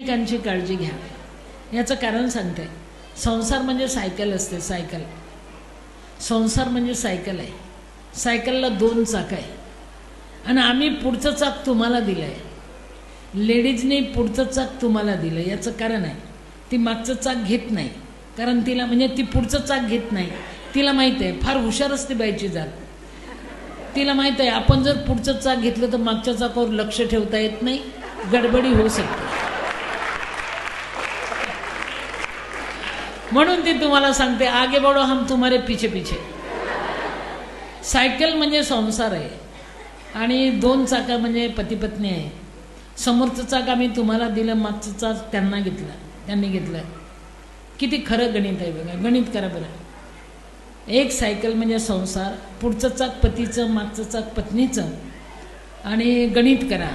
एकमेकांची काळजी घ्या. याचं कारण सांगते. संसार म्हणजे सायकल असते. सायकल, संसार म्हणजे सायकल आहे. सायकलला 2 चाक आहे आणि आम्ही पुढचं चाक तुम्हाला दिलं आहे. लेडीजने पुढचं चाक तुम्हाला दिलं. याचं कारण आहे ती मागचं चाक घेत नाही. कारण तिला म्हणजे ती पुढचं चाक घेत नाही. तिला माहीत आहे, फार हुशार असते बाईची जात. तिला माहीत आहे आपण जर पुढचं चाक घेतलं तर मागच्या चाकावर लक्ष ठेवता येत नाही, गडबडी होऊ शकते. म्हणून ती तुम्हाला सांगते आगे बढ़ो हम तुम्हारे पीछे पीछे. सायकल म्हणजे संसार आहे आणि 2 चाका म्हणजे पती पत्नी आहे. समोरचं चाक आम्ही तुम्हाला दिलं, मागचं चाक त्यांनी घेतलं. किती खरं गणित आहे बघा. गणित करा बरं. एक सायकल म्हणजे संसार, पुढचं चाक पतीचं, मागचं चाक पत्नीचं. आणि गणित करा,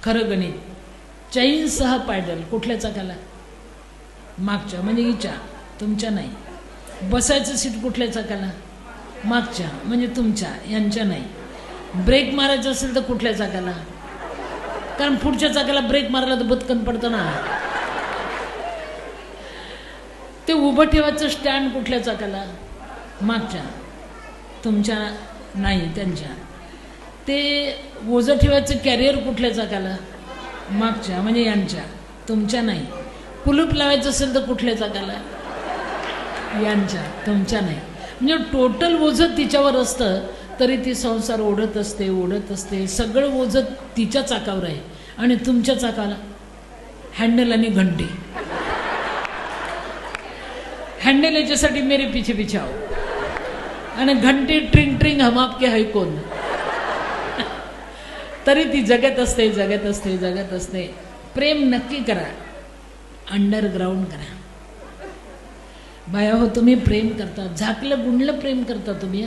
खरं गणित. चैनसह पायडल कुठल्या चाकाला? मागच्या, म्हणजे हिच्या, तुमच्या नाही. बसायचं सीट कुठल्या चाकाला? मागच्या, म्हणजे तुमच्या, यांच्या नाही. ब्रेक मारायचं असेल तर कुठल्या चाकाला? कारण पुढच्या चाकाला ब्रेक मारला तर बदकन पडतं ना. ते उभं ठेवायचं स्टँड कुठल्या चाकाला? मागच्या, तुमच्या नाही, त्यांच्या. ते ओझं ठेवायचं कॅरियर कुठल्या चाकाला? मागच्या, म्हणजे यांच्या, तुमच्या नाही. कुलूप लावायचं असेल तर कुठल्या चाकाला? यांच्या, तुमच्या नाही. म्हणजे टोटल ओझं तिच्यावर असतं तरी ती संसार ओढत असते, ओढत असते. सगळं ओझं तिच्या चाकावर आहे आणि तुमच्या चाकाला हँडल आणि घंटी. हँडल याच्यासाठी मेरे पीछे पीछे आओ आणि घंटी ट्रिंग ट्रिंग हम आपके है कोण. तरी ती जगत असते, जगत असते, जगत असते. प्रेम नक्की करा, अंडरग्राऊंड करा. बाया हो, तुम्ही प्रेम करता, झाकलं गुंडलं प्रेम करता तुम्ही.